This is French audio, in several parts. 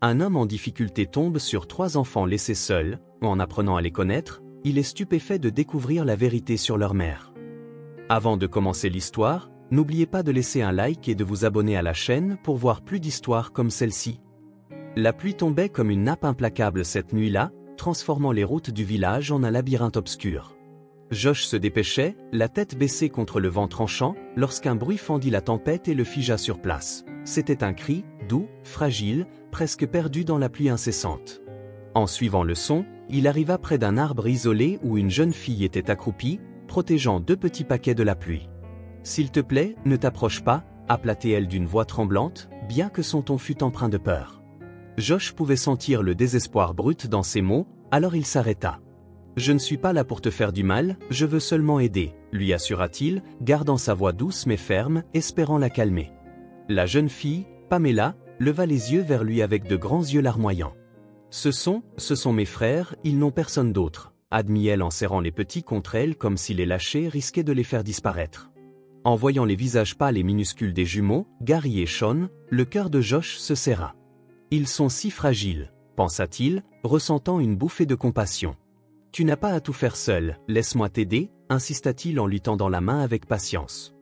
Un homme en difficulté tombe sur 3 enfants laissés seuls. En apprenant à les connaître, il est stupéfait de découvrir la vérité sur leur mère. Avant de commencer l'histoire, n'oubliez pas de laisser un like et de vous abonner à la chaîne pour voir plus d'histoires comme celle-ci. La pluie tombait comme une nappe implacable cette nuit-là, transformant les routes du village en un labyrinthe obscur. Josh se dépêchait, la tête baissée contre le vent tranchant, lorsqu'un bruit fendit la tempête et le figea sur place. C'était un cri, doux, fragile, presque perdu dans la pluie incessante. En suivant le son, il arriva près d'un arbre isolé où une jeune fille était accroupie, protégeant 2 petits paquets de la pluie. « S'il te plaît, ne t'approche pas », appela-t-elle d'une voix tremblante, bien que son ton fût empreint de peur. Josh pouvait sentir le désespoir brut dans ses mots, alors il s'arrêta. « Je ne suis pas là pour te faire du mal, je veux seulement aider », lui assura-t-il, gardant sa voix douce mais ferme, espérant la calmer. La jeune fille, Pamela, leva les yeux vers lui avec de grands yeux larmoyants. « Ce sont mes frères, ils n'ont personne d'autre », admit-elle en serrant les petits contre elle comme si les lâcher risquait de les faire disparaître. En voyant les visages pâles et minuscules des jumeaux, Gary et Sean, le cœur de Josh se serra. « Ils sont si fragiles », pensa-t-il, ressentant une bouffée de compassion. « Tu n'as pas à tout faire seul, laisse-moi t'aider », insista-t-il en lui tendant la main avec patience.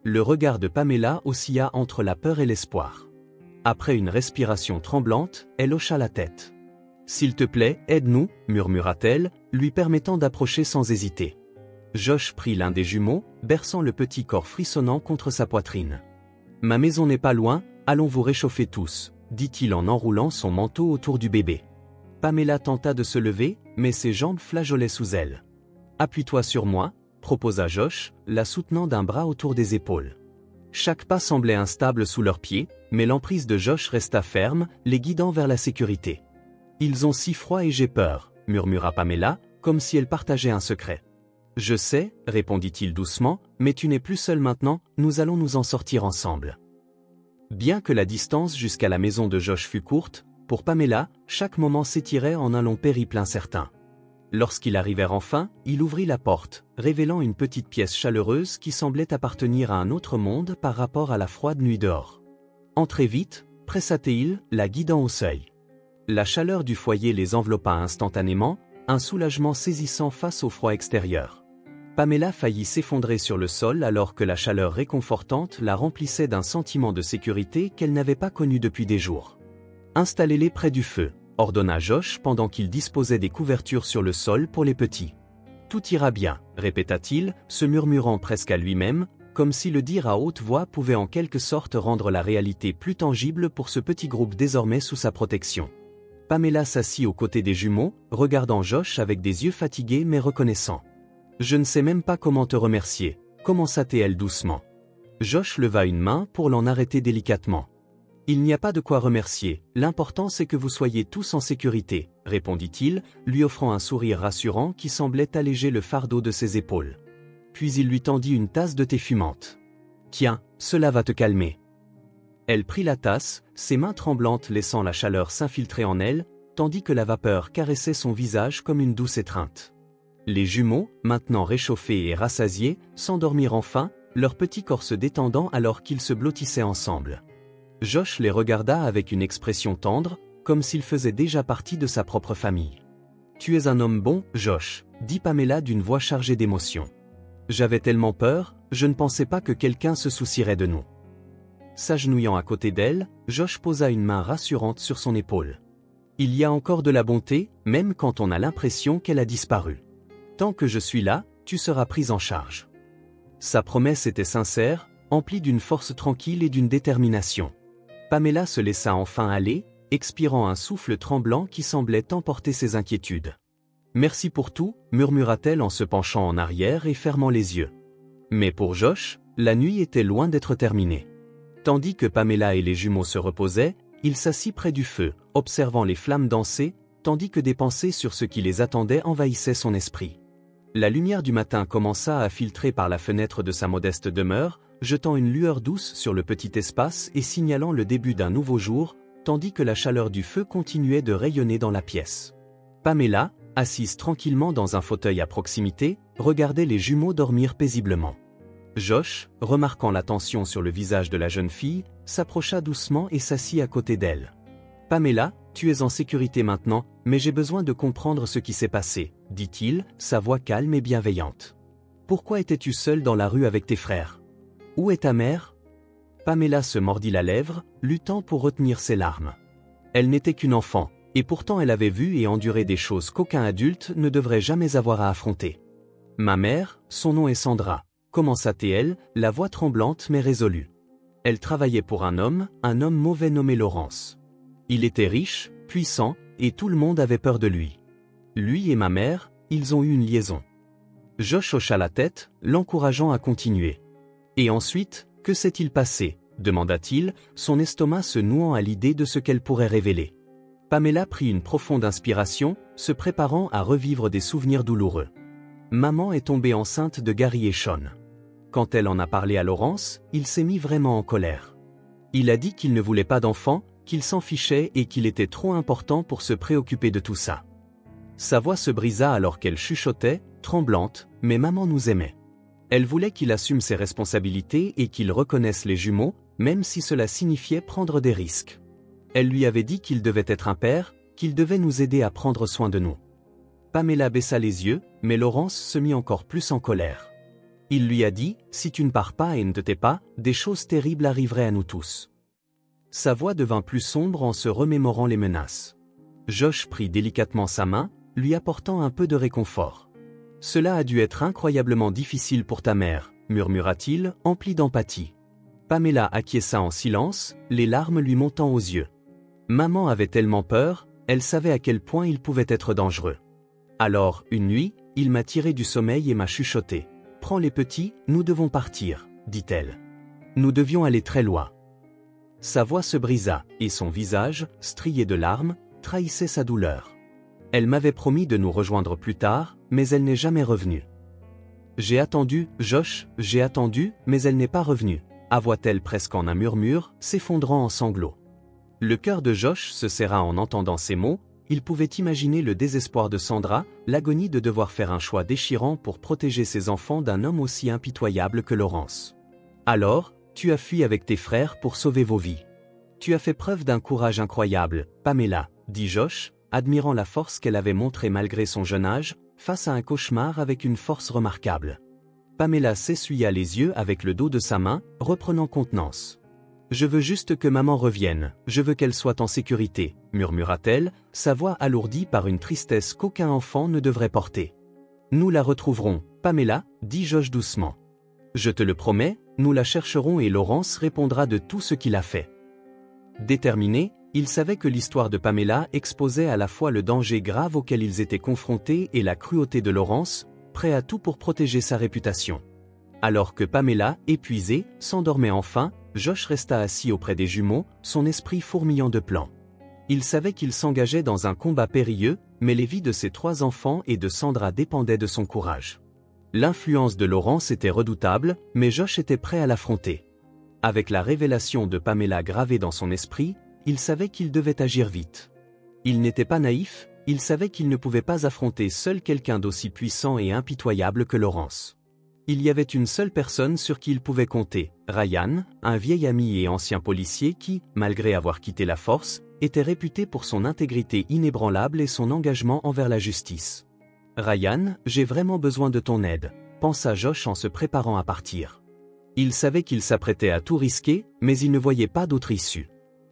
Le regard de Pamela oscilla entre la peur et l'espoir. Après une respiration tremblante, elle hocha la tête. « S'il te plaît, aide-nous », murmura-t-elle, lui permettant d'approcher sans hésiter. Josh prit l'un des jumeaux, berçant le petit corps frissonnant contre sa poitrine. « Ma maison n'est pas loin, allons vous réchauffer tous », dit-il en enroulant son manteau autour du bébé. Pamela tenta de se lever, mais ses jambes flageolaient sous elle. « Appuie-toi sur moi », proposa Josh, la soutenant d'un bras autour des épaules. Chaque pas semblait instable sous leurs pieds, mais l'emprise de Josh resta ferme, les guidant vers la sécurité. « Ils ont si froid et j'ai peur », murmura Pamela, comme si elle partageait un secret. « Je sais », répondit-il doucement, « mais tu n'es plus seul maintenant, nous allons nous en sortir ensemble. » Bien que la distance jusqu'à la maison de Josh fût courte, pour Pamela, chaque moment s'étirait en un long périple incertain. Lorsqu'ils arrivèrent enfin, il ouvrit la porte, révélant une petite pièce chaleureuse qui semblait appartenir à un autre monde par rapport à la froide nuit dehors. « Entrez vite », pressa-t-il, la guidant au seuil. La chaleur du foyer les enveloppa instantanément, un soulagement saisissant face au froid extérieur. Pamela faillit s'effondrer sur le sol alors que la chaleur réconfortante la remplissait d'un sentiment de sécurité qu'elle n'avait pas connu depuis des jours. « Installez-les près du feu », ordonna Josh pendant qu'il disposait des couvertures sur le sol pour les petits. « Tout ira bien », répéta-t-il, se murmurant presque à lui-même, comme si le dire à haute voix pouvait en quelque sorte rendre la réalité plus tangible pour ce petit groupe désormais sous sa protection. Pamela s'assit aux côtés des jumeaux, regardant Josh avec des yeux fatigués mais reconnaissants. « Je ne sais même pas comment te remercier », commença-t-elle doucement. Josh leva une main pour l'en arrêter délicatement. « Il n'y a pas de quoi remercier, l'important c'est que vous soyez tous en sécurité », répondit-il, lui offrant un sourire rassurant qui semblait alléger le fardeau de ses épaules. Puis il lui tendit une tasse de thé fumante. « Tiens, cela va te calmer. » Elle prit la tasse, ses mains tremblantes laissant la chaleur s'infiltrer en elle, tandis que la vapeur caressait son visage comme une douce étreinte. Les jumeaux, maintenant réchauffés et rassasiés, s'endormirent enfin, leur petit corps se détendant alors qu'ils se blottissaient ensemble. Josh les regarda avec une expression tendre, comme s'ils faisaient déjà partie de sa propre famille. « Tu es un homme bon, Josh », dit Pamela d'une voix chargée d'émotion. « J'avais tellement peur, je ne pensais pas que quelqu'un se soucierait de nous. » S'agenouillant à côté d'elle, Josh posa une main rassurante sur son épaule. « Il y a encore de la bonté, même quand on a l'impression qu'elle a disparu. Tant que je suis là, tu seras prise en charge. » Sa promesse était sincère, emplie d'une force tranquille et d'une détermination. Pamela se laissa enfin aller, expirant un souffle tremblant qui semblait emporter ses inquiétudes. « Merci pour tout », murmura-t-elle en se penchant en arrière et fermant les yeux. Mais pour Josh, la nuit était loin d'être terminée. Tandis que Pamela et les jumeaux se reposaient, il s'assit près du feu, observant les flammes danser, tandis que des pensées sur ce qui les attendait envahissaient son esprit. La lumière du matin commença à filtrer par la fenêtre de sa modeste demeure, jetant une lueur douce sur le petit espace et signalant le début d'un nouveau jour, tandis que la chaleur du feu continuait de rayonner dans la pièce. Pamela, assise tranquillement dans un fauteuil à proximité, regardait les jumeaux dormir paisiblement. Josh, remarquant la tension sur le visage de la jeune fille, s'approcha doucement et s'assit à côté d'elle. « Pamela, tu es en sécurité maintenant, mais j'ai besoin de comprendre ce qui s'est passé, dit-il, sa voix calme et bienveillante. Pourquoi étais-tu seule dans la rue avec tes frères? Où est ta mère? Pamela se mordit la lèvre, luttant pour retenir ses larmes. Elle n'était qu'une enfant, et pourtant elle avait vu et enduré des choses qu'aucun adulte ne devrait jamais avoir à affronter. Ma mère, son nom est Sandra, commença-t-elle, la voix tremblante mais résolue. Elle travaillait pour un homme mauvais nommé Laurence. Il était riche, puissant, et tout le monde avait peur de lui. Lui et ma mère, ils ont eu une liaison. Josh hocha la tête, l'encourageant à continuer. Et ensuite, que s'est-il passé? Demanda-t-il, son estomac se nouant à l'idée de ce qu'elle pourrait révéler. Pamela prit une profonde inspiration, se préparant à revivre des souvenirs douloureux. Maman est tombée enceinte de Gary et Sean. Quand elle en a parlé à Laurence, il s'est mis vraiment en colère. Il a dit qu'il ne voulait pas d'enfant, qu'il s'en fichait et qu'il était trop important pour se préoccuper de tout ça. Sa voix se brisa alors qu'elle chuchotait, tremblante, mais maman nous aimait. Elle voulait qu'il assume ses responsabilités et qu'il reconnaisse les jumeaux, même si cela signifiait prendre des risques. Elle lui avait dit qu'il devait être un père, qu'il devait nous aider à prendre soin de nous. Pamela baissa les yeux, mais Laurence se mit encore plus en colère. Il lui a dit, si tu ne pars pas et ne te tais pas, des choses terribles arriveraient à nous tous. Sa voix devint plus sombre en se remémorant les menaces. Josh prit délicatement sa main, lui apportant un peu de réconfort. Cela a dû être incroyablement difficile pour ta mère, murmura-t-il, empli d'empathie. Pamela acquiesça en silence, les larmes lui montant aux yeux. Maman avait tellement peur, elle savait à quel point il pouvait être dangereux. Alors, une nuit, il m'a tiré du sommeil et m'a chuchoté. « Prends les petits, nous devons partir », dit-elle. Nous devions aller très loin. Sa voix se brisa, et son visage, strié de larmes, trahissait sa douleur. Elle m'avait promis de nous rejoindre plus tard, mais elle n'est jamais revenue. J'ai attendu, Josh, j'ai attendu, mais elle n'est pas revenue, avoua-t-elle presque en un murmure, s'effondrant en sanglots. Le cœur de Josh se serra en entendant ces mots, il pouvait imaginer le désespoir de Sandra, l'agonie de devoir faire un choix déchirant pour protéger ses enfants d'un homme aussi impitoyable que Laurence. Alors, tu as fui avec tes frères pour sauver vos vies. Tu as fait preuve d'un courage incroyable, Pamela, dit Josh, admirant la force qu'elle avait montrée malgré son jeune âge, face à un cauchemar avec une force remarquable. Pamela s'essuya les yeux avec le dos de sa main, reprenant contenance. « Je veux juste que maman revienne, je veux qu'elle soit en sécurité », murmura-t-elle, sa voix alourdie par une tristesse qu'aucun enfant ne devrait porter. « Nous la retrouverons, Pamela, dit Josh doucement. Je te le promets, nous la chercherons et Laurence répondra de tout ce qu'il a fait. » Déterminé, il savait que l'histoire de Pamela exposait à la fois le danger grave auquel ils étaient confrontés et la cruauté de Laurence, prêt à tout pour protéger sa réputation. Alors que Pamela, épuisée, s'endormait enfin, Josh resta assis auprès des jumeaux, son esprit fourmillant de plans. Il savait qu'il s'engageait dans un combat périlleux, mais les vies de ses 3 enfants et de Sandra dépendaient de son courage. L'influence de Laurence était redoutable, mais Josh était prêt à l'affronter. Avec la révélation de Pamela gravée dans son esprit, il savait qu'il devait agir vite. Il n'était pas naïf, il savait qu'il ne pouvait pas affronter seul quelqu'un d'aussi puissant et impitoyable que Laurence. Il y avait une seule personne sur qui il pouvait compter, Ryan, un vieil ami et ancien policier qui, malgré avoir quitté la force, était réputé pour son intégrité inébranlable et son engagement envers la justice. « Ryan, j'ai vraiment besoin de ton aide », pensa Josh en se préparant à partir. Il savait qu'il s'apprêtait à tout risquer, mais il ne voyait pas d'autre issue.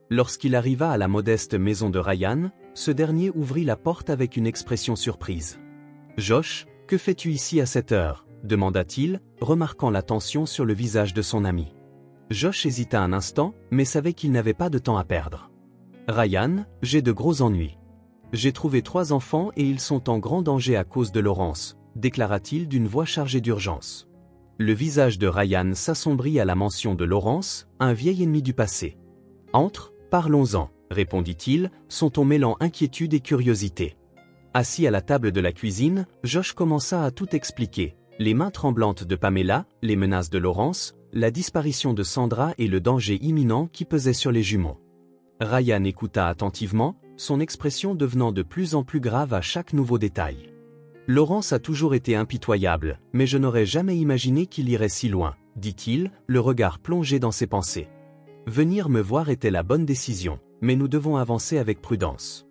Lorsqu'il arriva à la modeste maison de Ryan, ce dernier ouvrit la porte avec une expression surprise. « Josh, que fais-tu ici à cette heure ?» demanda-t-il, remarquant la tension sur le visage de son ami. Josh hésita un instant, mais savait qu'il n'avait pas de temps à perdre. « Ryan, j'ai de gros ennuis. J'ai trouvé 3 enfants et ils sont en grand danger à cause de Laurence, déclara-t-il d'une voix chargée d'urgence. Le visage de Ryan s'assombrit à la mention de Laurence, un vieil ennemi du passé. « Entre, parlons-en, » répondit-il, son ton mêlant inquiétude et curiosité. Assis à la table de la cuisine, Josh commença à tout expliquer. Les mains tremblantes de Pamela, les menaces de Laurence, la disparition de Sandra et le danger imminent qui pesait sur les jumeaux. Ryan écouta attentivement, son expression devenant de plus en plus grave à chaque nouveau détail. « Laurence a toujours été impitoyable, mais je n'aurais jamais imaginé qu'il irait si loin, » dit-il, le regard plongé dans ses pensées. « Venir me voir était la bonne décision. » mais nous devons avancer avec prudence.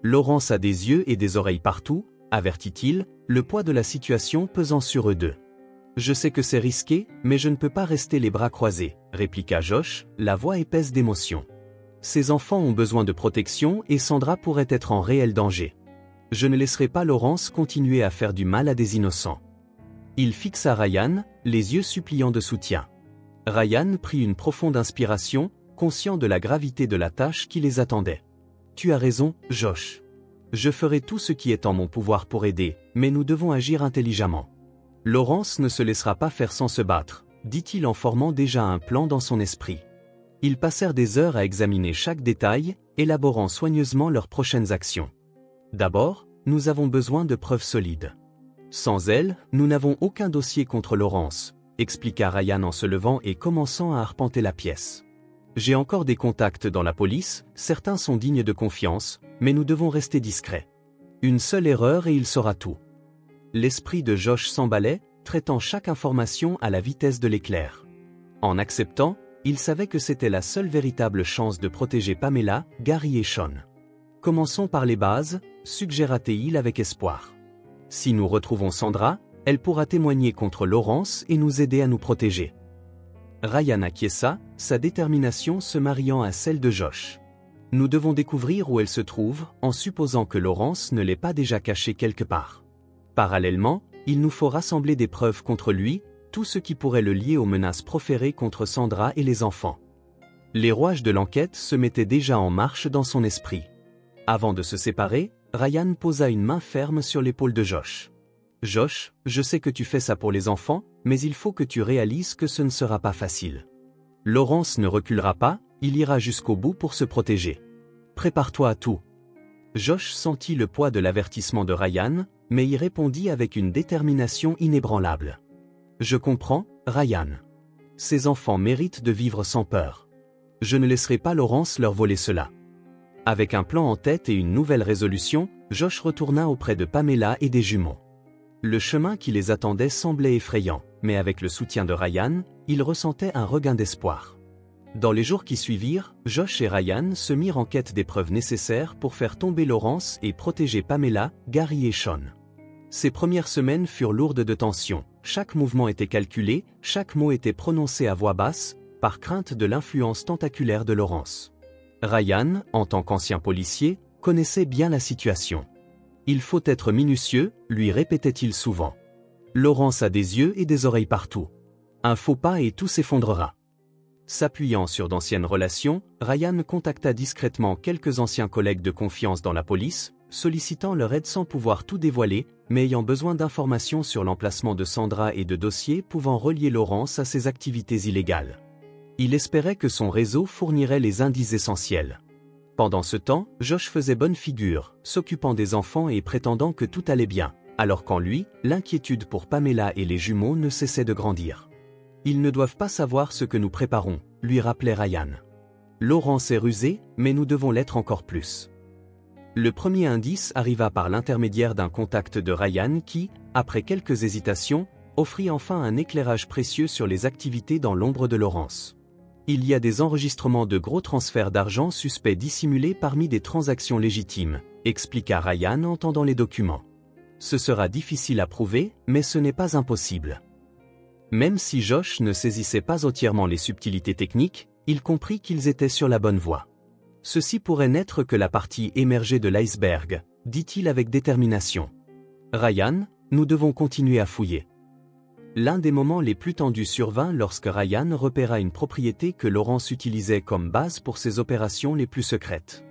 Laurence a des yeux et des oreilles partout, avertit-il, le poids de la situation pesant sur eux deux. Je sais que c'est risqué, mais je ne peux pas rester les bras croisés, répliqua Josh, la voix épaisse d'émotion. Ces enfants ont besoin de protection et Sandra pourrait être en réel danger. Je ne laisserai pas Laurence continuer à faire du mal à des innocents. Il fixa Ryan, les yeux suppliants de soutien. Ryan prit une profonde inspiration, conscient de la gravité de la tâche qui les attendait. Tu as raison, Josh. Je ferai tout ce qui est en mon pouvoir pour aider, mais nous devons agir intelligemment. Laurence ne se laissera pas faire sans se battre, dit-il en formant déjà un plan dans son esprit. Ils passèrent des heures à examiner chaque détail, élaborant soigneusement leurs prochaines actions. D'abord, nous avons besoin de preuves solides. Sans elles, nous n'avons aucun dossier contre Laurence, expliqua Ryan en se levant et commençant à arpenter la pièce. J'ai encore des contacts dans la police, certains sont dignes de confiance, mais nous devons rester discrets. Une seule erreur et il saura tout. L'esprit de Josh s'emballait, traitant chaque information à la vitesse de l'éclair. En acceptant, il savait que c'était la seule véritable chance de protéger Pamela, Gary et Sean. Commençons par les bases, suggéra-t-il avec espoir. Si nous retrouvons Sandra, elle pourra témoigner contre Laurence et nous aider à nous protéger. Ryan acquiesça, sa détermination se mariant à celle de Josh. Nous devons découvrir où elle se trouve, en supposant que Laurence ne l'ait pas déjà cachée quelque part. Parallèlement, il nous faut rassembler des preuves contre lui, tout ce qui pourrait le lier aux menaces proférées contre Sandra et les enfants. Les rouages de l'enquête se mettaient déjà en marche dans son esprit. Avant de se séparer, Ryan posa une main ferme sur l'épaule de Josh. « Josh, je sais que tu fais ça pour les enfants, mais il faut que tu réalises que ce ne sera pas facile. Laurence ne reculera pas, il ira jusqu'au bout pour se protéger. Prépare-toi à tout. » Josh sentit le poids de l'avertissement de Ryan, mais y répondit avec une détermination inébranlable. « Je comprends, Ryan. Ces enfants méritent de vivre sans peur. Je ne laisserai pas Laurence leur voler cela. » Avec un plan en tête et une nouvelle résolution, Josh retourna auprès de Pamela et des jumeaux. Le chemin qui les attendait semblait effrayant, mais avec le soutien de Ryan, il ressentait un regain d'espoir. Dans les jours qui suivirent, Josh et Ryan se mirent en quête des preuves nécessaires pour faire tomber Laurence et protéger Pamela, Gary et Sean. Ces premières semaines furent lourdes de tension, chaque mouvement était calculé, chaque mot était prononcé à voix basse, par crainte de l'influence tentaculaire de Laurence. Ryan, en tant qu'ancien policier, connaissait bien la situation. Il faut être minutieux, lui répétait-il souvent. Laurence a des yeux et des oreilles partout. Un faux pas et tout s'effondrera. S'appuyant sur d'anciennes relations, Ryan contacta discrètement quelques anciens collègues de confiance dans la police, sollicitant leur aide sans pouvoir tout dévoiler, mais ayant besoin d'informations sur l'emplacement de Sandra et de dossiers pouvant relier Laurence à ses activités illégales. Il espérait que son réseau fournirait les indices essentiels. Pendant ce temps, Josh faisait bonne figure, s'occupant des enfants et prétendant que tout allait bien, alors qu'en lui, l'inquiétude pour Pamela et les jumeaux ne cessait de grandir. Ils ne doivent pas savoir ce que nous préparons, lui rappelait Ryan. Laurence est rusée, mais nous devons l'être encore plus. Le premier indice arriva par l'intermédiaire d'un contact de Ryan qui, après quelques hésitations, offrit enfin un éclairage précieux sur les activités dans l'ombre de Laurence. Il y a des enregistrements de gros transferts d'argent suspects dissimulés parmi des transactions légitimes, expliqua Ryan en tendant les documents. Ce sera difficile à prouver, mais ce n'est pas impossible. Même si Josh ne saisissait pas entièrement les subtilités techniques, il comprit qu'ils étaient sur la bonne voie. Ceci pourrait n'être que la partie émergée de l'iceberg, dit-il avec détermination. Ryan, nous devons continuer à fouiller. L'un des moments les plus tendus survint lorsque Ryan repéra une propriété que Laurence utilisait comme base pour ses opérations les plus secrètes.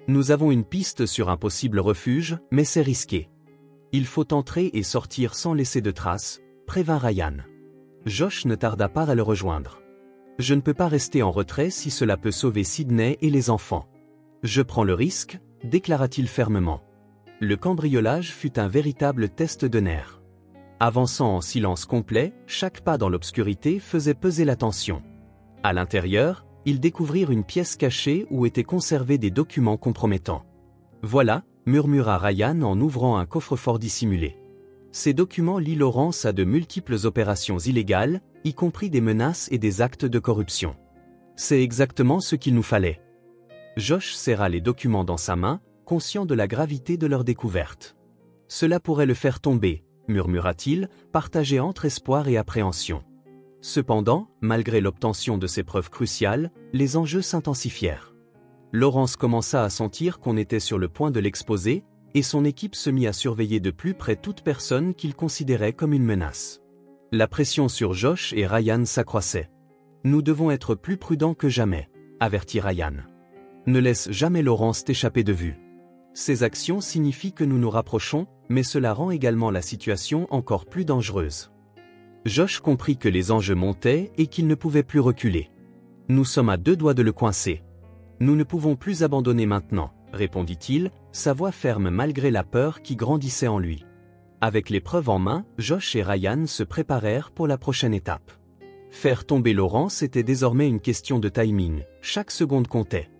Nous avons une piste sur un possible refuge, mais c'est risqué. Il faut entrer et sortir sans laisser de traces, prévint Ryan. Josh ne tarda pas à le rejoindre. Je ne peux pas rester en retrait si cela peut sauver Sydney et les enfants. Je prends le risque, déclara-t-il fermement. Le cambriolage fut un véritable test de nerfs. Avançant en silence complet, chaque pas dans l'obscurité faisait peser la tension. À l'intérieur, ils découvrirent une pièce cachée où étaient conservés des documents compromettants. Voilà, murmura Ryan en ouvrant un coffre-fort dissimulé. Ces documents lient Laurence à de multiples opérations illégales, y compris des menaces et des actes de corruption. C'est exactement ce qu'il nous fallait. Josh serra les documents dans sa main, conscient de la gravité de leur découverte. Cela pourrait le faire tomber, murmura-t-il, partagé entre espoir et appréhension. Cependant, malgré l'obtention de ces preuves cruciales, les enjeux s'intensifièrent. Lawrence commença à sentir qu'on était sur le point de l'exposer, et son équipe se mit à surveiller de plus près toute personne qu'il considérait comme une menace. La pression sur Josh et Ryan s'accroissait. « Nous devons être plus prudents que jamais », avertit Ryan. « Ne laisse jamais Lawrence t'échapper de vue. Ces actions signifient que nous nous rapprochons, mais cela rend également la situation encore plus dangereuse. » Josh comprit que les enjeux montaient et qu'il ne pouvait plus reculer. « Nous sommes à 2 doigts de le coincer. Nous ne pouvons plus abandonner maintenant, » répondit-il, sa voix ferme malgré la peur qui grandissait en lui. Avec les preuves en main, Josh et Ryan se préparèrent pour la prochaine étape. Faire tomber Lawrence était désormais une question de timing, chaque seconde comptait.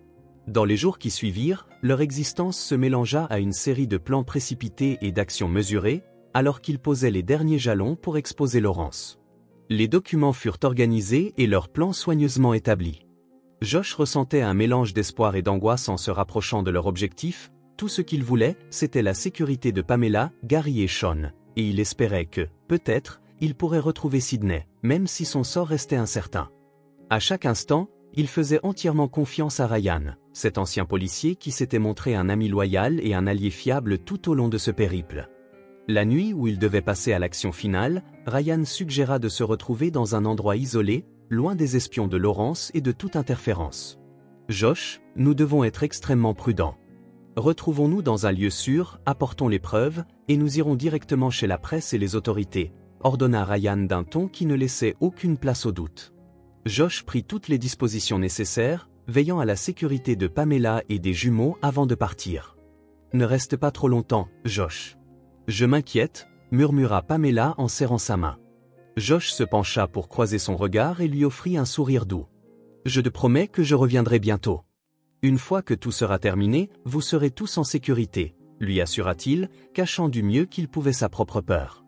Dans les jours qui suivirent, leur existence se mélangea à une série de plans précipités et d'actions mesurées, alors qu'ils posaient les derniers jalons pour exposer Lawrence. Les documents furent organisés et leurs plans soigneusement établis. Josh ressentait un mélange d'espoir et d'angoisse en se rapprochant de leur objectif. Tout ce qu'il voulait, c'était la sécurité de Pamela, Gary et Sean, et il espérait que, peut-être, il pourrait retrouver Sydney, même si son sort restait incertain. À chaque instant, il faisait entièrement confiance à Ryan, cet ancien policier qui s'était montré un ami loyal et un allié fiable tout au long de ce périple. La nuit où il devait passer à l'action finale, Ryan suggéra de se retrouver dans un endroit isolé, loin des espions de Lawrence et de toute interférence. « Josh, nous devons être extrêmement prudents. Retrouvons-nous dans un lieu sûr, apportons les preuves, et nous irons directement chez la presse et les autorités, » ordonna Ryan d'un ton qui ne laissait aucune place au doute. Josh prit toutes les dispositions nécessaires, veillant à la sécurité de Pamela et des jumeaux avant de partir. « Ne reste pas trop longtemps, Josh. »« Je m'inquiète, » murmura Pamela en serrant sa main. Josh se pencha pour croiser son regard et lui offrit un sourire doux. « Je te promets que je reviendrai bientôt. Une fois que tout sera terminé, vous serez tous en sécurité, » lui assura-t-il, cachant du mieux qu'il pouvait sa propre peur.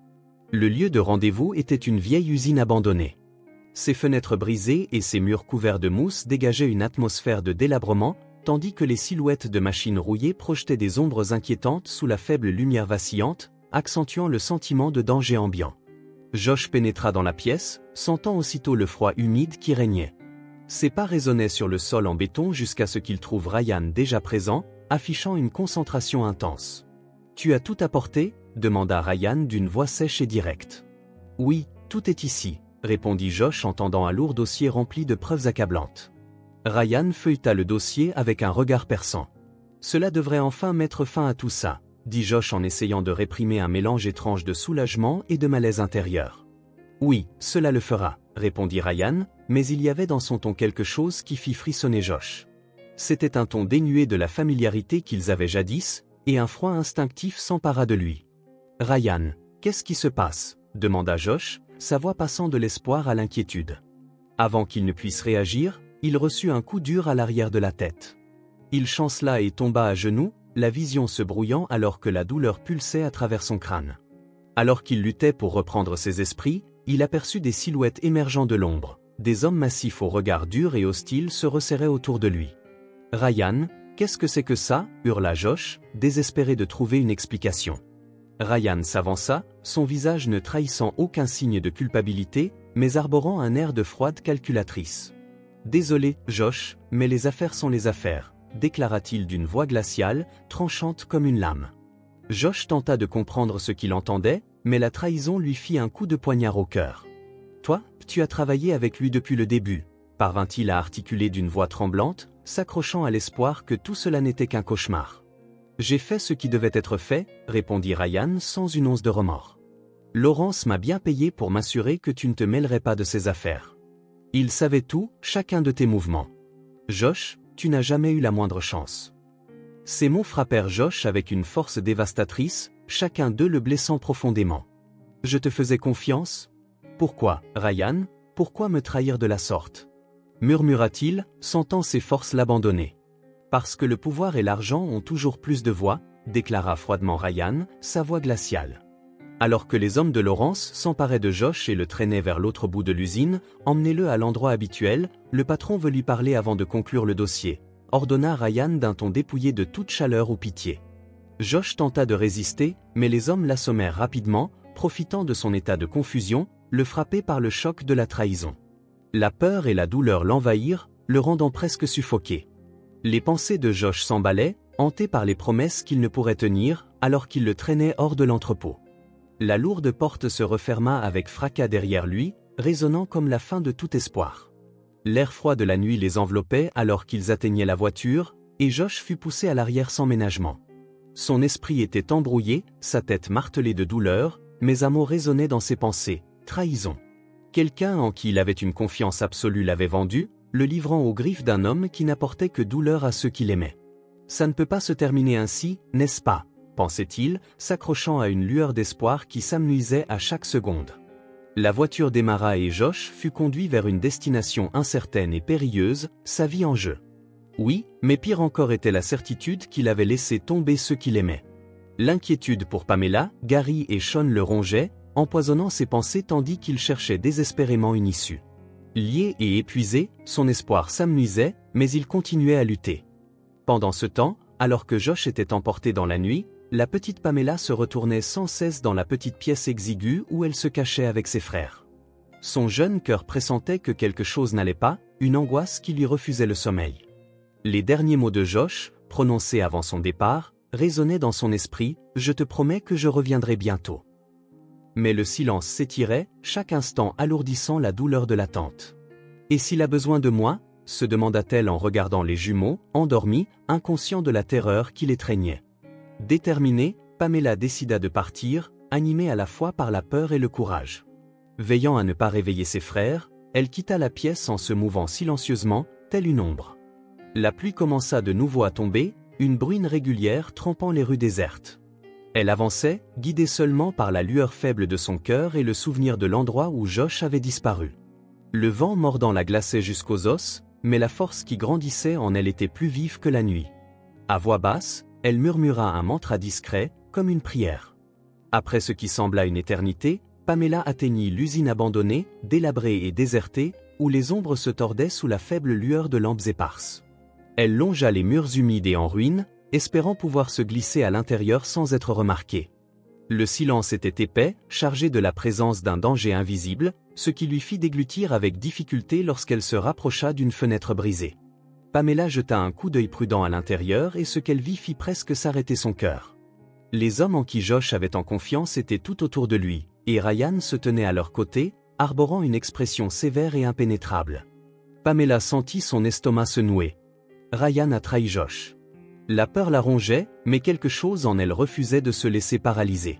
Le lieu de rendez-vous était une vieille usine abandonnée. Ses fenêtres brisées et ses murs couverts de mousse dégageaient une atmosphère de délabrement, tandis que les silhouettes de machines rouillées projetaient des ombres inquiétantes sous la faible lumière vacillante, accentuant le sentiment de danger ambiant. Josh pénétra dans la pièce, sentant aussitôt le froid humide qui régnait. Ses pas résonnaient sur le sol en béton jusqu'à ce qu'il trouve Ryan déjà présent, affichant une concentration intense. « Tu as tout apporté ?» demanda Ryan d'une voix sèche et directe. « Oui, tout est ici », répondit Josh en tendant un lourd dossier rempli de preuves accablantes. Ryan feuilleta le dossier avec un regard perçant. « Cela devrait enfin mettre fin à tout ça », dit Josh en essayant de réprimer un mélange étrange de soulagement et de malaise intérieur. « Oui, cela le fera », répondit Ryan, mais il y avait dans son ton quelque chose qui fit frissonner Josh. C'était un ton dénué de la familiarité qu'ils avaient jadis, et un froid instinctif s'empara de lui. « Ryan, qu'est-ce qui se passe ?» demanda Josh, sa voix passant de l'espoir à l'inquiétude. Avant qu'il ne puisse réagir, il reçut un coup dur à l'arrière de la tête. Il chancela et tomba à genoux, la vision se brouillant alors que la douleur pulsait à travers son crâne. Alors qu'il luttait pour reprendre ses esprits, il aperçut des silhouettes émergeant de l'ombre. Des hommes massifs au regard dur et hostile se resserraient autour de lui. « Ryan, qu'est-ce que c'est que ça ?» hurla Josh, désespéré de trouver une explication. Ryan s'avança, son visage ne trahissant aucun signe de culpabilité, mais arborant un air de froide calculatrice. « Désolé, Josh, mais les affaires sont les affaires, » déclara-t-il d'une voix glaciale, tranchante comme une lame. Josh tenta de comprendre ce qu'il entendait, mais la trahison lui fit un coup de poignard au cœur. « Toi, tu as travaillé avec lui depuis le début », parvint-il à articuler d'une voix tremblante, s'accrochant à l'espoir que tout cela n'était qu'un cauchemar. « J'ai fait ce qui devait être fait, » répondit Ryan sans une once de remords. « Lawrence m'a bien payé pour m'assurer que tu ne te mêlerais pas de ses affaires. Il savait tout, chacun de tes mouvements. Josh, tu n'as jamais eu la moindre chance. » Ces mots frappèrent Josh avec une force dévastatrice, chacun d'eux le blessant profondément. « Je te faisais confiance ? Pourquoi, Ryan, pourquoi me trahir de la sorte ?» murmura-t-il, sentant ses forces l'abandonner. « Parce que le pouvoir et l'argent ont toujours plus de voix, » déclara froidement Ryan, sa voix glaciale. Alors que les hommes de Lawrence s'emparaient de Josh et le traînaient vers l'autre bout de l'usine, emmenez-le à l'endroit habituel, le patron veut lui parler avant de conclure le dossier, ordonna Ryan d'un ton dépouillé de toute chaleur ou pitié. Josh tenta de résister, mais les hommes l'assommèrent rapidement, profitant de son état de confusion, le frapper par le choc de la trahison. La peur et la douleur l'envahirent, le rendant presque suffoqué. Les pensées de Josh s'emballaient, hanté par les promesses qu'il ne pourrait tenir, alors qu'il le traînait hors de l'entrepôt. La lourde porte se referma avec fracas derrière lui, résonnant comme la fin de tout espoir. L'air froid de la nuit les enveloppait alors qu'ils atteignaient la voiture, et Josh fut poussé à l'arrière sans ménagement. Son esprit était embrouillé, sa tête martelée de douleur, mais un mot résonnait dans ses pensées, trahison. Quelqu'un en qui il avait une confiance absolue l'avait vendu, le livrant aux griffes d'un homme qui n'apportait que douleur à ceux qu'il aimait. Ça ne peut pas se terminer ainsi, n'est-ce pas, pensait-il, s'accrochant à une lueur d'espoir qui s'amenuisait à chaque seconde. La voiture démarra et Josh fut conduit vers une destination incertaine et périlleuse, sa vie en jeu. Oui, mais pire encore était la certitude qu'il avait laissé tomber ceux qu'il aimait. L'inquiétude pour Pamela, Gary et Sean le rongeaient, empoisonnant ses pensées tandis qu'il cherchait désespérément une issue. Lié et épuisé, son espoir s'amenuisait, mais il continuait à lutter. Pendant ce temps, alors que Josh était emporté dans la nuit, la petite Pamela se retournait sans cesse dans la petite pièce exiguë où elle se cachait avec ses frères. Son jeune cœur pressentait que quelque chose n'allait pas, une angoisse qui lui refusait le sommeil. Les derniers mots de Josh, prononcés avant son départ, résonnaient dans son esprit, « Je te promets que je reviendrai bientôt ». Mais le silence s'étirait, chaque instant alourdissant la douleur de l'attente. « Et s'il a besoin de moi ?» se demanda-t-elle en regardant les jumeaux, endormis, inconscients de la terreur qui les étreignait. Déterminée, Pamela décida de partir, animée à la fois par la peur et le courage. Veillant à ne pas réveiller ses frères, elle quitta la pièce en se mouvant silencieusement, telle une ombre. La pluie commença de nouveau à tomber, une bruine régulière trempant les rues désertes. Elle avançait, guidée seulement par la lueur faible de son cœur et le souvenir de l'endroit où Josh avait disparu. Le vent mordant la glaçait jusqu'aux os, mais la force qui grandissait en elle était plus vive que la nuit. À voix basse, elle murmura un mantra discret, comme une prière. Après ce qui sembla une éternité, Pamela atteignit l'usine abandonnée, délabrée et désertée, où les ombres se tordaient sous la faible lueur de lampes éparses. Elle longea les murs humides et en ruine, espérant pouvoir se glisser à l'intérieur sans être remarquée. Le silence était épais, chargé de la présence d'un danger invisible, ce qui lui fit déglutir avec difficulté lorsqu'elle se rapprocha d'une fenêtre brisée. Pamela jeta un coup d'œil prudent à l'intérieur et ce qu'elle vit fit presque s'arrêter son cœur. Les hommes en qui Josh avait en confiance étaient tout autour de lui, et Ryan se tenait à leur côté, arborant une expression sévère et impénétrable. Pamela sentit son estomac se nouer. Ryan a trahi Josh. La peur la rongeait, mais quelque chose en elle refusait de se laisser paralyser.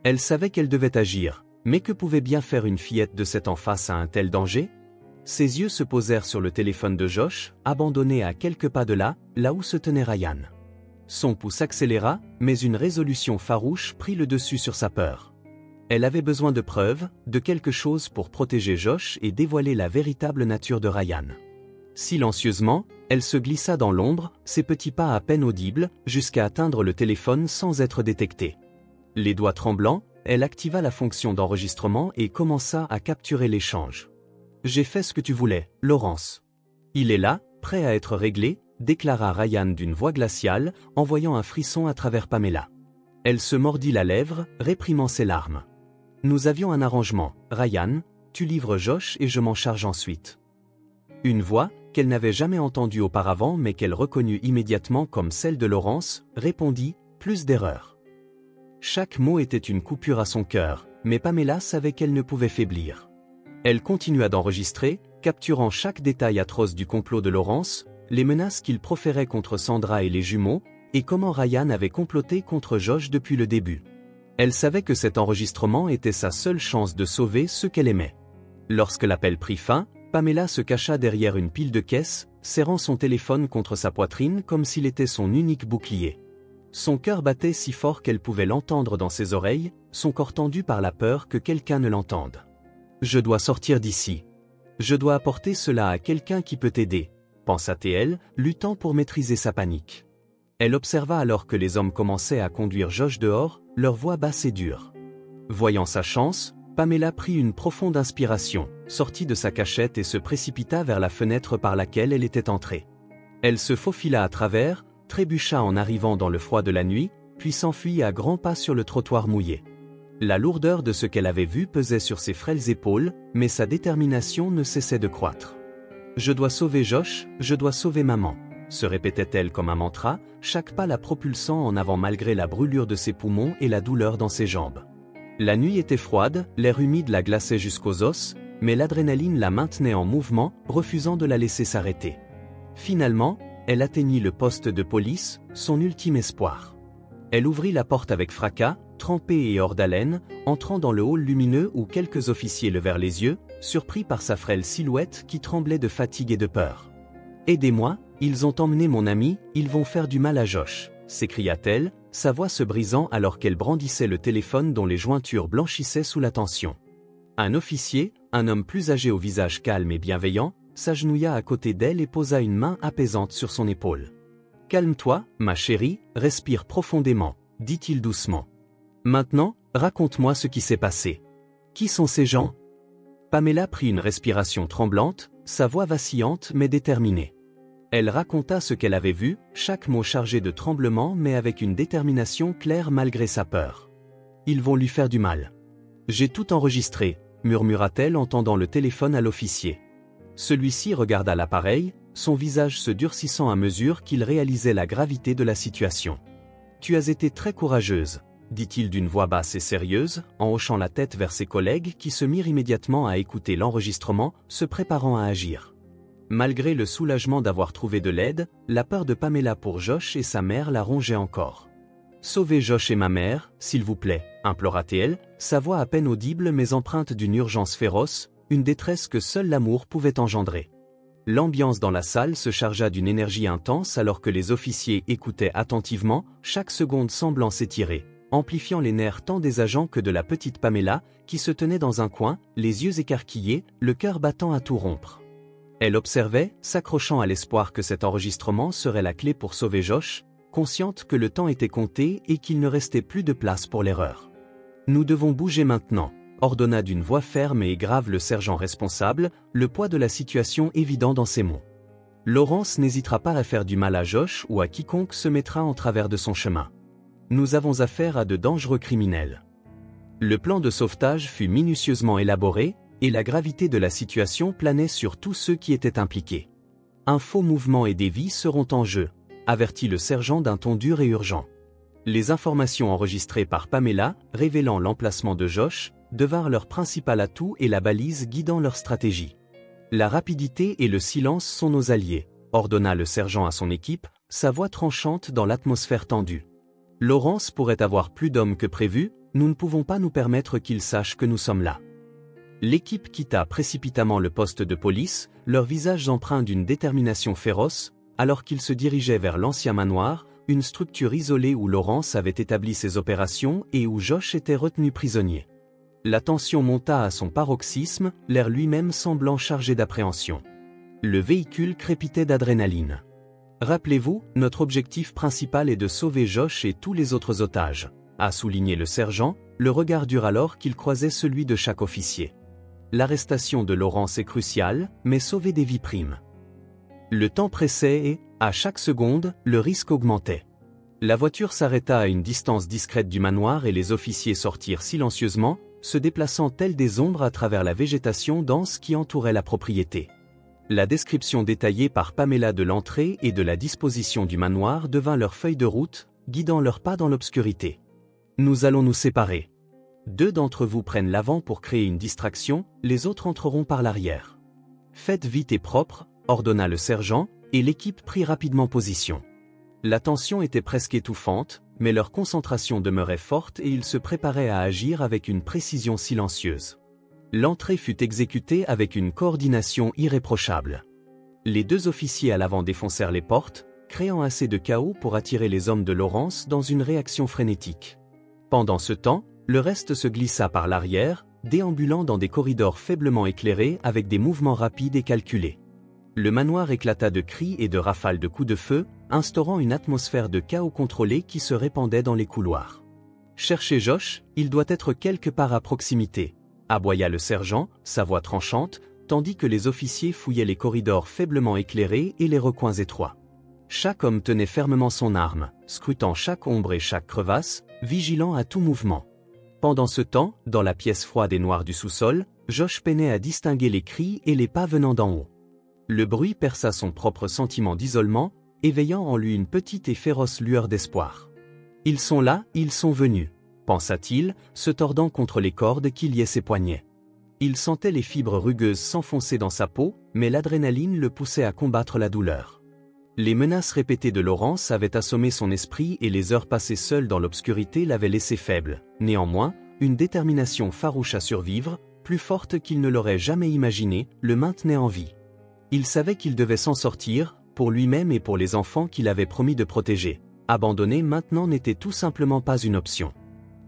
Elle savait qu'elle devait agir, mais que pouvait bien faire une fillette de 7 ans face à un tel danger? Ses yeux se posèrent sur le téléphone de Josh, abandonné à quelques pas de là où se tenait Ryan. Son pouls s'accéléra, mais une résolution farouche prit le dessus sur sa peur. Elle avait besoin de preuves, de quelque chose pour protéger Josh et dévoiler la véritable nature de Ryan. Silencieusement, elle se glissa dans l'ombre, ses petits pas à peine audibles, jusqu'à atteindre le téléphone sans être détectée. Les doigts tremblants, elle activa la fonction d'enregistrement et commença à capturer l'échange. « J'ai fait ce que tu voulais, Laurence. Il est là, prêt à être réglé », déclara Ryan d'une voix glaciale, envoyant un frisson à travers Pamela. Elle se mordit la lèvre, réprimant ses larmes. « Nous avions un arrangement, Ryan, tu livres Josh et je m'en charge ensuite. » Une voix, qu'elle n'avait jamais entendue auparavant mais qu'elle reconnut immédiatement comme celle de Laurence, répondit « Plus d'erreurs ». Chaque mot était une coupure à son cœur, mais Pamela savait qu'elle ne pouvait faiblir. Elle continua d'enregistrer, capturant chaque détail atroce du complot de Laurence, les menaces qu'il proférait contre Sandra et les jumeaux, et comment Ryan avait comploté contre Josh depuis le début. Elle savait que cet enregistrement était sa seule chance de sauver ceux qu'elle aimait. Lorsque l'appel prit fin, Pamela se cacha derrière une pile de caisses, serrant son téléphone contre sa poitrine comme s'il était son unique bouclier. Son cœur battait si fort qu'elle pouvait l'entendre dans ses oreilles, son corps tendu par la peur que quelqu'un ne l'entende. « Je dois sortir d'ici. Je dois apporter cela à quelqu'un qui peut aider », pensa-t-elle, luttant pour maîtriser sa panique. Elle observa alors que les hommes commençaient à conduire Josh dehors, leur voix basse et dure. Voyant sa chance, Pamela prit une profonde inspiration, sortit de sa cachette et se précipita vers la fenêtre par laquelle elle était entrée. Elle se faufila à travers, trébucha en arrivant dans le froid de la nuit, puis s'enfuit à grands pas sur le trottoir mouillé. La lourdeur de ce qu'elle avait vu pesait sur ses frêles épaules, mais sa détermination ne cessait de croître. « Je dois sauver Josh, je dois sauver maman », se répétait-elle comme un mantra, chaque pas la propulsant en avant malgré la brûlure de ses poumons et la douleur dans ses jambes. La nuit était froide, l'air humide la glaçait jusqu'aux os, mais l'adrénaline la maintenait en mouvement, refusant de la laisser s'arrêter. Finalement, elle atteignit le poste de police, son ultime espoir. Elle ouvrit la porte avec fracas, trempée et hors d'haleine, entrant dans le hall lumineux où quelques officiers levèrent les yeux, surpris par sa frêle silhouette qui tremblait de fatigue et de peur. « Aidez-moi, ils ont emmené mon ami, ils vont faire du mal à Josh », s'écria-t-elle, sa voix se brisant alors qu'elle brandissait le téléphone dont les jointures blanchissaient sous la tension. Un officier, un homme plus âgé au visage calme et bienveillant, s'agenouilla à côté d'elle et posa une main apaisante sur son épaule. « Calme-toi, ma chérie, respire profondément », dit-il doucement. « Maintenant, raconte-moi ce qui s'est passé. Qui sont ces gens ?» Pamela prit une respiration tremblante, sa voix vacillante mais déterminée. Elle raconta ce qu'elle avait vu, chaque mot chargé de tremblement mais avec une détermination claire malgré sa peur. « Ils vont lui faire du mal. »« J'ai tout enregistré », murmura-t-elle en tendant le téléphone à l'officier. Celui-ci regarda l'appareil, son visage se durcissant à mesure qu'il réalisait la gravité de la situation. « Tu as été très courageuse », dit-il d'une voix basse et sérieuse, en hochant la tête vers ses collègues qui se mirent immédiatement à écouter l'enregistrement, se préparant à agir. Malgré le soulagement d'avoir trouvé de l'aide, la peur de Pamela pour Josh et sa mère la rongeait encore. « Sauvez Josh et ma mère, s'il vous plaît », implora-t-elle, sa voix à peine audible mais empreinte d'une urgence féroce, une détresse que seul l'amour pouvait engendrer. L'ambiance dans la salle se chargea d'une énergie intense alors que les officiers écoutaient attentivement, chaque seconde semblant s'étirer, amplifiant les nerfs tant des agents que de la petite Pamela, qui se tenait dans un coin, les yeux écarquillés, le cœur battant à tout rompre. Elle observait, s'accrochant à l'espoir que cet enregistrement serait la clé pour sauver Josh, consciente que le temps était compté et qu'il ne restait plus de place pour l'erreur. « Nous devons bouger maintenant », ordonna d'une voix ferme et grave le sergent responsable, le poids de la situation évident dans ses mots. « Laurence n'hésitera pas à faire du mal à Josh ou à quiconque se mettra en travers de son chemin. Nous avons affaire à de dangereux criminels. » Le plan de sauvetage fut minutieusement élaboré, et la gravité de la situation planait sur tous ceux qui étaient impliqués. « Un faux mouvement et des vies seront en jeu », avertit le sergent d'un ton dur et urgent. Les informations enregistrées par Pamela, révélant l'emplacement de Josh, devinrent leur principal atout et la balise guidant leur stratégie. « La rapidité et le silence sont nos alliés », ordonna le sergent à son équipe, sa voix tranchante dans l'atmosphère tendue. « Laurence pourrait avoir plus d'hommes que prévu, nous ne pouvons pas nous permettre qu'il sache que nous sommes là. » L'équipe quitta précipitamment le poste de police, leurs visages empreints d'une détermination féroce, alors qu'ils se dirigeaient vers l'ancien manoir, une structure isolée où Laurence avait établi ses opérations et où Josh était retenu prisonnier. La tension monta à son paroxysme, l'air lui-même semblant chargé d'appréhension. Le véhicule crépitait d'adrénaline. « Rappelez-vous, notre objectif principal est de sauver Josh et tous les autres otages », a souligné le sergent, le regard dur alors qu'il croisait celui de chaque officier. L'arrestation de Laurence est cruciale, mais sauver des vies prime. Le temps pressait et, à chaque seconde, le risque augmentait. La voiture s'arrêta à une distance discrète du manoir et les officiers sortirent silencieusement, se déplaçant tels des ombres à travers la végétation dense qui entourait la propriété. La description détaillée par Pamela de l'entrée et de la disposition du manoir devint leur feuille de route, guidant leurs pas dans l'obscurité. « Nous allons nous séparer. 2 d'entre vous prennent l'avant pour créer une distraction, les autres entreront par l'arrière. Faites vite et propre, ordonna le sergent, et l'équipe prit rapidement position. La tension était presque étouffante, mais leur concentration demeurait forte et ils se préparaient à agir avec une précision silencieuse. L'entrée fut exécutée avec une coordination irréprochable. Les 2 officiers à l'avant défoncèrent les portes, créant assez de chaos pour attirer les hommes de Laurence dans une réaction frénétique. Pendant ce temps, le reste se glissa par l'arrière, déambulant dans des corridors faiblement éclairés avec des mouvements rapides et calculés. Le manoir éclata de cris et de rafales de coups de feu, instaurant une atmosphère de chaos contrôlé qui se répandait dans les couloirs. « Cherchez Josh, il doit être quelque part à proximité », aboya le sergent, sa voix tranchante, tandis que les officiers fouillaient les corridors faiblement éclairés et les recoins étroits. Chaque homme tenait fermement son arme, scrutant chaque ombre et chaque crevasse, vigilant à tout mouvement. Pendant ce temps, dans la pièce froide et noire du sous-sol, Josh peinait à distinguer les cris et les pas venant d'en haut. Le bruit perça son propre sentiment d'isolement, éveillant en lui une petite et féroce lueur d'espoir. « Ils sont là, ils sont venus », pensa-t-il, se tordant contre les cordes qui liaient ses poignets. Il sentait les fibres rugueuses s'enfoncer dans sa peau, mais l'adrénaline le poussait à combattre la douleur. Les menaces répétées de Laurence avaient assommé son esprit et les heures passées seules dans l'obscurité l'avaient laissé faible. Néanmoins, une détermination farouche à survivre, plus forte qu'il ne l'aurait jamais imaginé, le maintenait en vie. Il savait qu'il devait s'en sortir, pour lui-même et pour les enfants qu'il avait promis de protéger. Abandonner maintenant n'était tout simplement pas une option.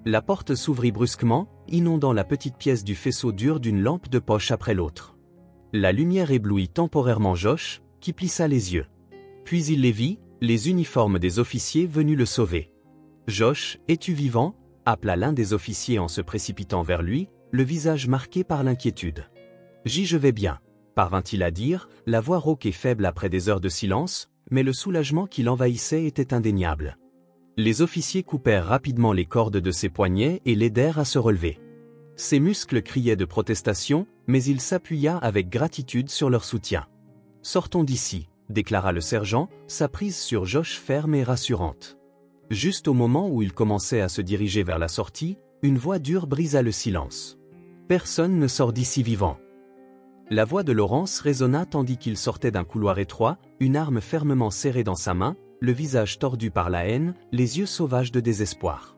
La porte s'ouvrit brusquement, inondant la petite pièce du faisceau dur d'une lampe de poche après l'autre. La lumière éblouit temporairement Josh, qui plissa les yeux. Puis il les vit, les uniformes des officiers venus le sauver. « Josh, es-tu vivant » appela l'un des officiers en se précipitant vers lui, le visage marqué par l'inquiétude. « Je vais bien » parvint-il à dire, la voix rauque et faible après des heures de silence, mais le soulagement qui l'envahissait était indéniable. Les officiers coupèrent rapidement les cordes de ses poignets et l'aidèrent à se relever. Ses muscles criaient de protestation, mais il s'appuya avec gratitude sur leur soutien. « Sortons d'ici » déclara le sergent, sa prise sur Josh ferme et rassurante. Juste au moment où il commençait à se diriger vers la sortie, une voix dure brisa le silence. « Personne ne sort d'ici vivant. » La voix de Laurence résonna tandis qu'il sortait d'un couloir étroit, une arme fermement serrée dans sa main, le visage tordu par la haine, les yeux sauvages de désespoir.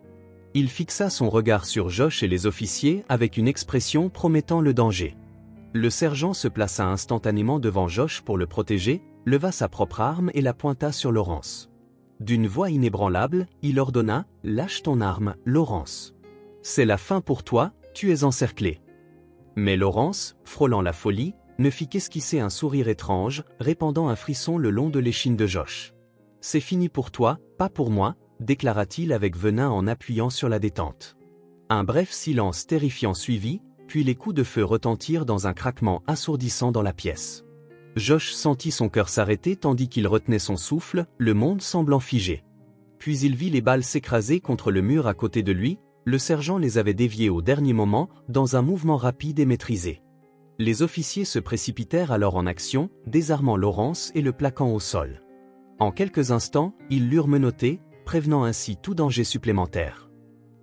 Il fixa son regard sur Josh et les officiers avec une expression promettant le danger. Le sergent se plaça instantanément devant Josh pour le protéger, leva sa propre arme et la pointa sur Laurence. D'une voix inébranlable, il ordonna « Lâche ton arme, Laurence. C'est la fin pour toi, tu es encerclée. » Mais Laurence, frôlant la folie, ne fit qu'esquisser un sourire étrange, répandant un frisson le long de l'échine de Josh. « C'est fini pour toi, pas pour moi », déclara-t-il avec venin en appuyant sur la détente. Un bref silence terrifiant suivit, puis les coups de feu retentirent dans un craquement assourdissant dans la pièce. Josh sentit son cœur s'arrêter tandis qu'il retenait son souffle, le monde semblant figé. Puis il vit les balles s'écraser contre le mur à côté de lui, le sergent les avait déviées au dernier moment, dans un mouvement rapide et maîtrisé. Les officiers se précipitèrent alors en action, désarmant Laurence et le plaquant au sol. En quelques instants, ils l'eurent menotté, prévenant ainsi tout danger supplémentaire.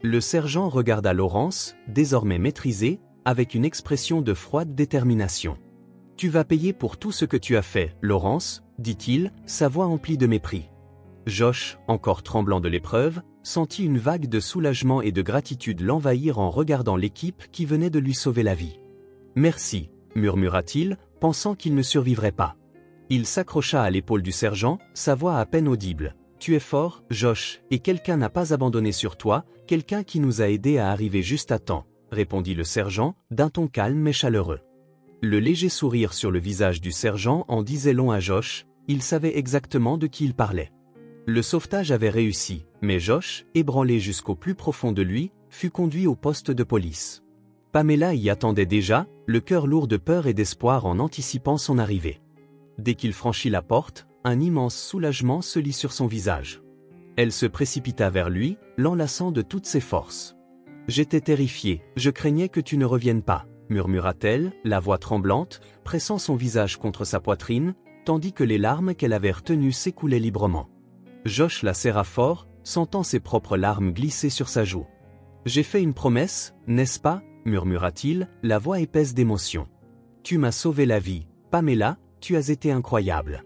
Le sergent regarda Laurence, désormais maîtrisée, avec une expression de froide détermination. « Tu vas payer pour tout ce que tu as fait, Laurence, » dit-il, sa voix emplie de mépris. Josh, encore tremblant de l'épreuve, sentit une vague de soulagement et de gratitude l'envahir en regardant l'équipe qui venait de lui sauver la vie. « Merci » murmura-t-il, pensant qu'il ne survivrait pas. Il s'accrocha à l'épaule du sergent, sa voix à peine audible. « Tu es fort, Josh, et quelqu'un n'a pas abandonné sur toi, quelqu'un qui nous a aidés à arriver juste à temps, » répondit le sergent, d'un ton calme mais chaleureux. Le léger sourire sur le visage du sergent en disait long à Josh, il savait exactement de qui il parlait. Le sauvetage avait réussi, mais Josh, ébranlé jusqu'au plus profond de lui, fut conduit au poste de police. Pamela y attendait déjà, le cœur lourd de peur et d'espoir en anticipant son arrivée. Dès qu'il franchit la porte, un immense soulagement se lit sur son visage. Elle se précipita vers lui, l'enlaçant de toutes ses forces. « J'étais terrifiée, je craignais que tu ne reviennes pas », murmura-t-elle, la voix tremblante, pressant son visage contre sa poitrine, tandis que les larmes qu'elle avait retenues s'écoulaient librement. Josh la serra fort, sentant ses propres larmes glisser sur sa joue. « J'ai fait une promesse, n'est-ce pas » murmura-t-il, la voix épaisse d'émotion. « Tu m'as sauvé la vie, Pamela, tu as été incroyable. »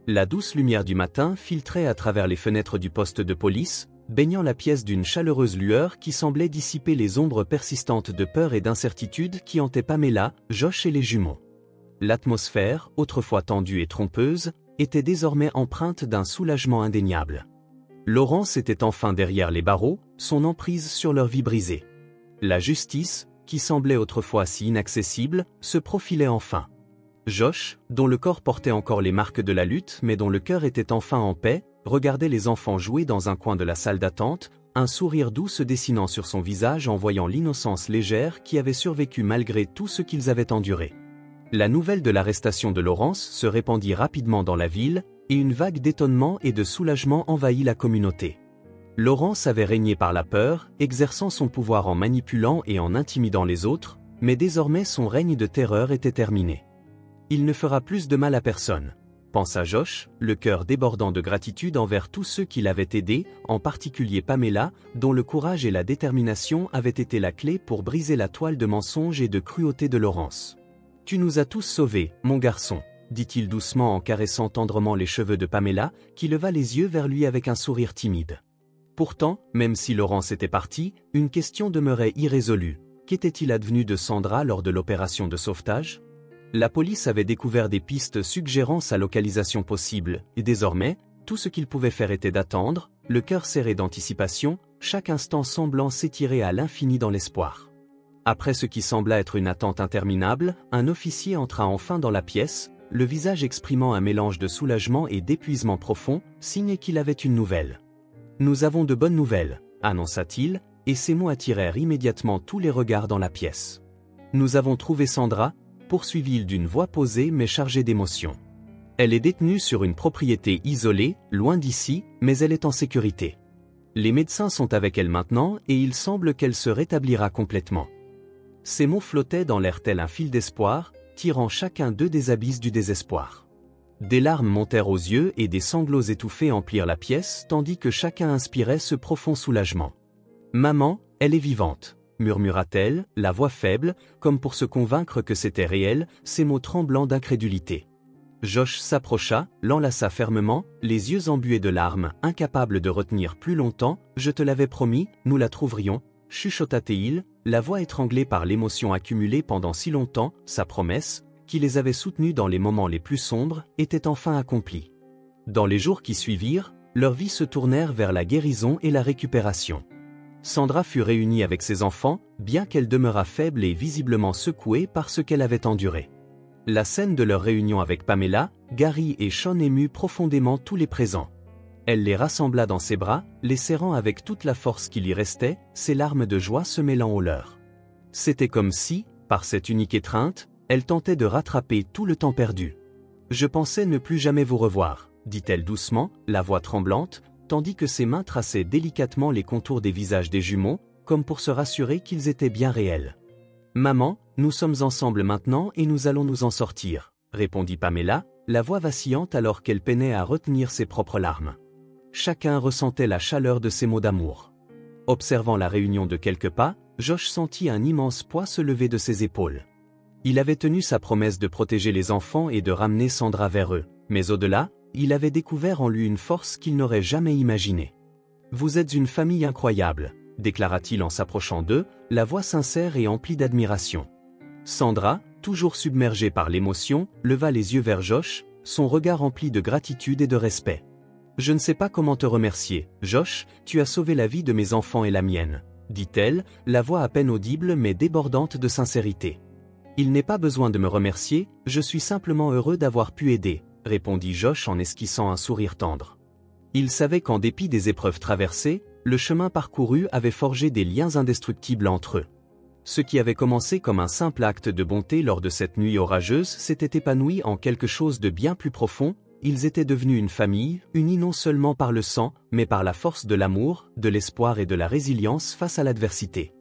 La douce lumière du matin filtrait à travers les fenêtres du poste de police, baignant la pièce d'une chaleureuse lueur qui semblait dissiper les ombres persistantes de peur et d'incertitude qui hantaient Pamela, Josh et les jumeaux. L'atmosphère, autrefois tendue et trompeuse, était désormais empreinte d'un soulagement indéniable. Laurence était enfin derrière les barreaux, son emprise sur leur vie brisée. La justice, qui semblait autrefois si inaccessible, se profilait enfin. Josh, dont le corps portait encore les marques de la lutte mais dont le cœur était enfin en paix, regardait les enfants jouer dans un coin de la salle d'attente, un sourire doux se dessinant sur son visage en voyant l'innocence légère qui avait survécu malgré tout ce qu'ils avaient enduré. La nouvelle de l'arrestation de Laurence se répandit rapidement dans la ville, et une vague d'étonnement et de soulagement envahit la communauté. Laurence avait régné par la peur, exerçant son pouvoir en manipulant et en intimidant les autres, mais désormais son règne de terreur était terminé. Il ne fera plus de mal à personne, pensa Josh, le cœur débordant de gratitude envers tous ceux qui l'avaient aidé, en particulier Pamela, dont le courage et la détermination avaient été la clé pour briser la toile de mensonges et de cruauté de Laurence. « Tu nous as tous sauvés, mon garçon », dit-il doucement en caressant tendrement les cheveux de Pamela, qui leva les yeux vers lui avec un sourire timide. Pourtant, même si Laurence était partie, une question demeurait irrésolue. Qu'était-il advenu de Sandra lors de l'opération de sauvetage ? La police avait découvert des pistes suggérant sa localisation possible, et désormais, tout ce qu'il pouvait faire était d'attendre, le cœur serré d'anticipation, chaque instant semblant s'étirer à l'infini dans l'espoir. Après ce qui sembla être une attente interminable, un officier entra enfin dans la pièce, le visage exprimant un mélange de soulagement et d'épuisement profond, signe qu'il avait une nouvelle. « Nous avons de bonnes nouvelles », annonça-t-il, et ces mots attirèrent immédiatement tous les regards dans la pièce. « Nous avons trouvé Sandra », poursuivit-il d'une voix posée mais chargée d'émotion. « Elle est détenue sur une propriété isolée, loin d'ici, mais elle est en sécurité. Les médecins sont avec elle maintenant et il semble qu'elle se rétablira complètement. » Ces mots flottaient dans l'air tel un fil d'espoir, tirant chacun d'eux des abysses du désespoir. Des larmes montèrent aux yeux et des sanglots étouffés emplirent la pièce tandis que chacun inspirait ce profond soulagement. « Maman, elle est vivante », murmura-t-elle, la voix faible, comme pour se convaincre que c'était réel, ses mots tremblants d'incrédulité. Josh s'approcha, l'enlaça fermement, les yeux embués de larmes, incapable de retenir plus longtemps. « Je te l'avais promis, nous la trouverions », chuchota-t-il, la voix étranglée par l'émotion accumulée pendant si longtemps. Sa promesse, qui les avait soutenus dans les moments les plus sombres, était enfin accomplie. Dans les jours qui suivirent, leurs vies se tournèrent vers la guérison et la récupération. Sandra fut réunie avec ses enfants, bien qu'elle demeurât faible et visiblement secouée par ce qu'elle avait enduré. La scène de leur réunion avec Pamela, Gary et Sean émut profondément tous les présents. Elle les rassembla dans ses bras, les serrant avec toute la force qui lui restait, ses larmes de joie se mêlant aux leurs. C'était comme si, par cette unique étreinte, elle tentait de rattraper tout le temps perdu. « Je pensais ne plus jamais vous revoir », dit-elle doucement, la voix tremblante, tandis que ses mains traçaient délicatement les contours des visages des jumeaux, comme pour se rassurer qu'ils étaient bien réels. « Maman, nous sommes ensemble maintenant et nous allons nous en sortir », répondit Pamela, la voix vacillante alors qu'elle peinait à retenir ses propres larmes. Chacun ressentait la chaleur de ces mots d'amour. Observant la réunion de quelques pas, Josh sentit un immense poids se lever de ses épaules. Il avait tenu sa promesse de protéger les enfants et de ramener Sandra vers eux, mais au-delà, il avait découvert en lui une force qu'il n'aurait jamais imaginée. « Vous êtes une famille incroyable », déclara-t-il en s'approchant d'eux, la voix sincère et emplie d'admiration. Sandra, toujours submergée par l'émotion, leva les yeux vers Josh, son regard rempli de gratitude et de respect. « Je ne sais pas comment te remercier, Josh, tu as sauvé la vie de mes enfants et la mienne, » dit-elle, la voix à peine audible mais débordante de sincérité. « Il n'est pas besoin de me remercier, je suis simplement heureux d'avoir pu aider, » répondit Josh en esquissant un sourire tendre. Il savait qu'en dépit des épreuves traversées, le chemin parcouru avait forgé des liens indestructibles entre eux. Ce qui avait commencé comme un simple acte de bonté lors de cette nuit orageuse s'était épanoui en quelque chose de bien plus profond. Ils étaient devenus une famille, unis non seulement par le sang, mais par la force de l'amour, de l'espoir et de la résilience face à l'adversité.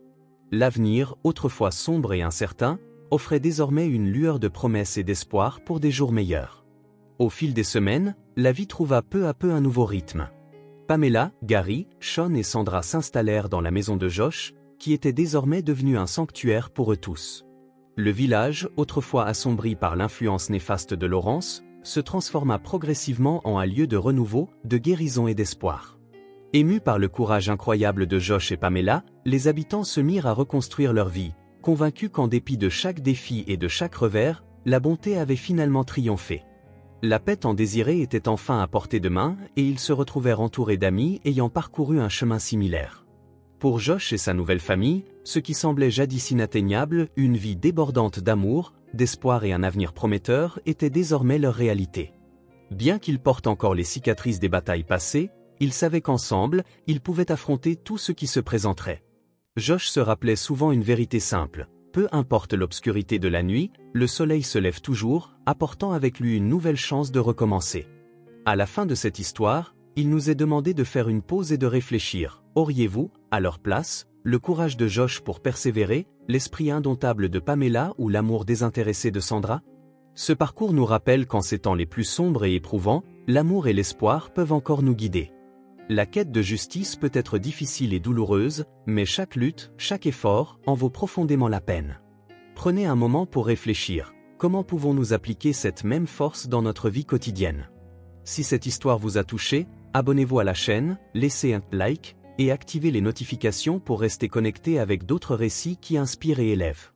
L'avenir, autrefois sombre et incertain, offrait désormais une lueur de promesse et d'espoir pour des jours meilleurs. Au fil des semaines, la vie trouva peu à peu un nouveau rythme. Pamela, Gary, Sean et Sandra s'installèrent dans la maison de Josh, qui était désormais devenue un sanctuaire pour eux tous. Le village, autrefois assombri par l'influence néfaste de Laurence, se transforma progressivement en un lieu de renouveau, de guérison et d'espoir. Émus par le courage incroyable de Josh et Pamela, les habitants se mirent à reconstruire leur vie, convaincus qu'en dépit de chaque défi et de chaque revers, la bonté avait finalement triomphé. La paix tant désirée était enfin à portée de main et ils se retrouvèrent entourés d'amis ayant parcouru un chemin similaire. Pour Josh et sa nouvelle famille, ce qui semblait jadis inatteignable, une vie débordante d'amour, d'espoir et un avenir prometteur, était désormais leur réalité. Bien qu'ils portent encore les cicatrices des batailles passées, ils savaient qu'ensemble, ils pouvaient affronter tout ce qui se présenterait. Josh se rappelait souvent une vérité simple. Peu importe l'obscurité de la nuit, le soleil se lève toujours, apportant avec lui une nouvelle chance de recommencer. À la fin de cette histoire, il nous est demandé de faire une pause et de réfléchir. Auriez-vous, à leur place, le courage de Josh pour persévérer, l'esprit indomptable de Pamela ou l'amour désintéressé de Sandra? Ce parcours nous rappelle qu'en ces temps les plus sombres et éprouvants, l'amour et l'espoir peuvent encore nous guider. La quête de justice peut être difficile et douloureuse, mais chaque lutte, chaque effort, en vaut profondément la peine. Prenez un moment pour réfléchir. Comment pouvons-nous appliquer cette même force dans notre vie quotidienne? Si cette histoire vous a touché, abonnez-vous à la chaîne, laissez un like, et activez les notifications pour rester connecté avec d'autres récits qui inspirent et élèvent.